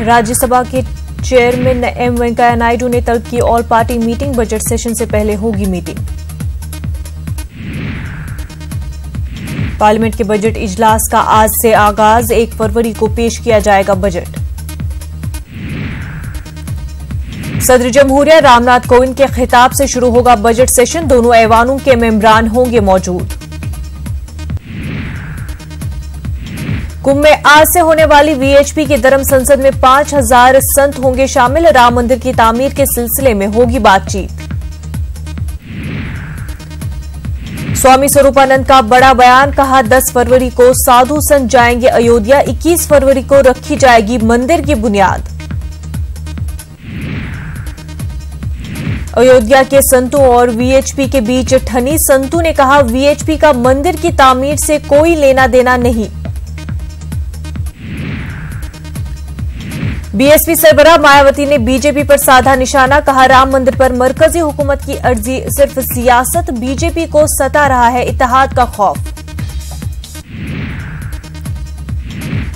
राज्यसभा के chairman M Venkaiah Naidu ने तलब की all party meeting, budget session से पहले होगी मीटिंग। पार्लियामेंट के बजट इजलास का आज से आगाज, 1 फरवरी को पेश किया जाएगा बजट। सदर जमहूरिया रामनाथ कोविंद के खिताब से शुरू होगा बजट सेशन, दोनों ऐवानों के मेंबरान होंगे मौजूद। कुंभ में आज से होने वाली वीएचपी की धर्म संसद में 5000 संत होंगे शामिल, राम मंदिर की तामीर के सिलसिले में होगी बातचीत। स्वामी स्वरूपानंद का बड़ा बयान, कहा 10 फरवरी को साधु संत जाएंगे अयोध्या, 21 फरवरी को रखी जाएगी मंदिर की बुनियाद। अयोध्या के संतों और वीएचपी के बीच ठनी, संतों ने कहा वीएचपी का मंदिर की तामीर से कोई लेना देना नहीं। बीएसपी सरबराह मायावती ने बीजेपी पर साधा निशाना, कहा राम मंदिर पर मरकजी हुकूमत की अर्जी सिर्फ सियासत, बीजेपी को सता रहा है इत्तेहाद का खौफ।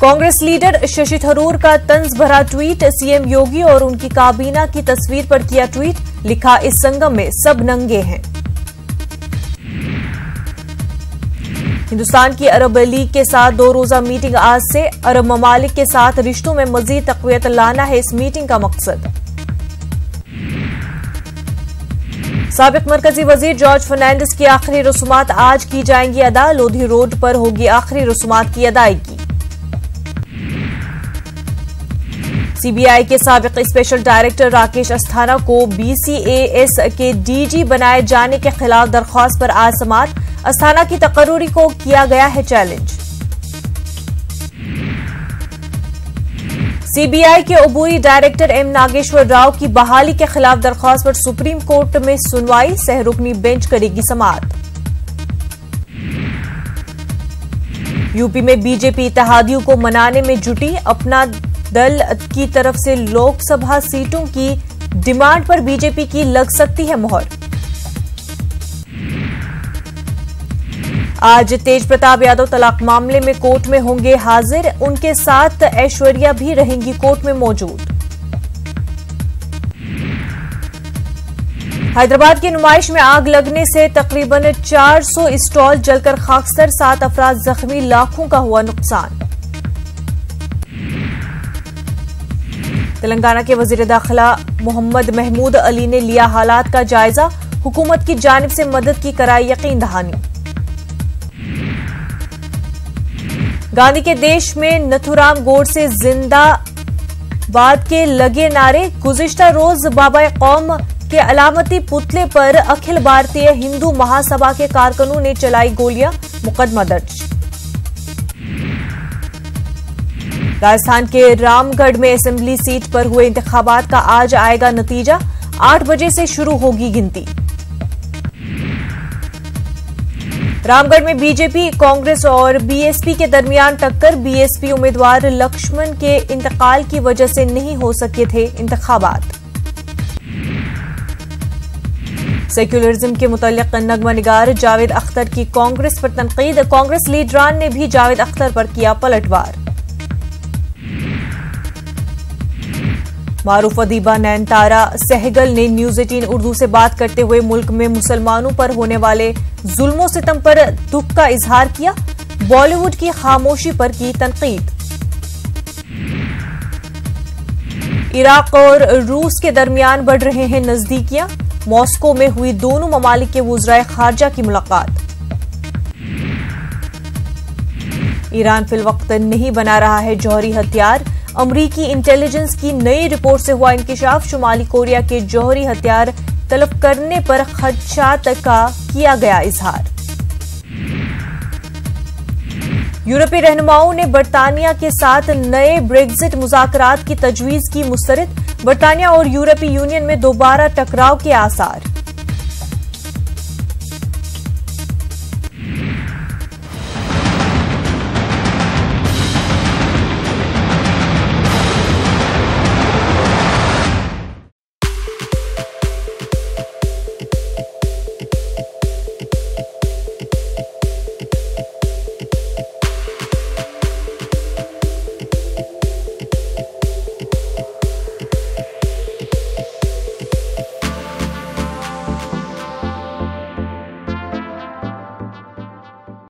कांग्रेस लीडर शशि थरूर का तंज भरा ट्वीट, सीएम योगी और उनकी काबीना की तस्वीर पर किया ट्वीट, लिखा इस संगम में सब नंगे हैं। हिंदुस्तान की अरब लीग के साथ 2 रोजा मीटिंग आज से, अरब ममालिक के साथ रिश्तों में मजीद तक़वियत लाना है इस मीटिंग का मकसद। साबिक मरकजी वजीर जॉर्ज फर्नांडिस की आखिरी रसूमात आज की जाएंगी अदा, लोधी रोड पर होगी आखिरी रसूमात की अदायगी। सीबीआई के साबिक स्पेशल डायरेक्टर राकेश अस्थाना को बीसीएएस के डीजी बनाए जाने के खिलाफ दरख्वास्त पर आज समाअत, अस्थाना की तकर्रुरी को किया गया है चैलेंज। सीबीआई के अबूरी डायरेक्टर एम नागेश्वर राव की बहाली के खिलाफ दरख्वास्त पर सुप्रीम कोर्ट में सुनवाई, सहरुकनी बेंच करेगी समाअत। यूपी में बीजेपी इत्तेहादियों को मनाने में जुटी, अपना दल की तरफ से लोकसभा सीटों की डिमांड पर बीजेपी की लग सकती है मोहर। आज तेज प्रताप यादव तलाक मामले में कोर्ट में होंगे हाजिर, उनके साथ ऐश्वर्या भी रहेंगी कोर्ट में मौजूद। हैदराबाद की नुमाइश में आग लगने से तकरीबन 400 स्टॉल जलकर खाकसर, 7 अफराद जख्मी, लाखों का हुआ नुकसान। तेलंगाना के वजीर दाखिला मोहम्मद महमूद अली ने लिया हालात का जायजा, हुकूमत की जानिब से मदद की कराई यकीन दहानी। गांधी के देश में नथुराम गोडसे जिंदाबाद के लगे नारे, गुज़िश्ता रोज बाबा कौम के अलामती पुतले पर अखिल भारतीय हिंदू महासभा के कारकुनों ने चलाई गोलियां, मुकदमा दर्ज। राजस्थान के रामगढ़ में असेंबली सीट पर हुए इंतखाबात का आज आएगा नतीजा, 8 बजे से शुरू होगी गिनती। रामगढ़ में बीजेपी, कांग्रेस और बीएसपी के दरमियान टक्कर, बीएसपी उम्मीदवार लक्ष्मण के इंतकाल की वजह से नहीं हो सके थे इंतखाबात। सेक्युलरिज्म के मुतल्लिक नगमा निगार जावेद अख्तर की कांग्रेस पर तनकीद, कांग्रेस लीडरान ने भी जावेद अख्तर पर किया पलटवार। मारूफ अदीबा नैनतारा सहगल ने न्यूज 18 उर्दू से बात करते हुए मुल्क में मुसलमानों पर होने वाले जुल्मों सितम पर दुख का इजहार किया, बॉलीवुड की खामोशी पर की तनकीद। इराक और रूस के दरमियान बढ़ रहे हैं नजदीकियां, मॉस्को में हुई दोनों ममालिक के वुज़राए खारजा की मुलाकात। ईरान फिलवक्त नहीं बना रहा है जौहरी हथियार, अमरीकी इंटेलिजेंस की नई रिपोर्ट से हुआ इंकिशाफ, शुमाली कोरिया के जौहरी हथियार तलब करने पर खदशात का किया गया इजहार। यूरोपीय रहनुमाओं ने बरतानिया के साथ नए ब्रेक्जिट मुज़ाकरात की तजवीज की मुस्तरद, बरतानिया और यूरोपीय यूनियन में दोबारा टकराव के आसार।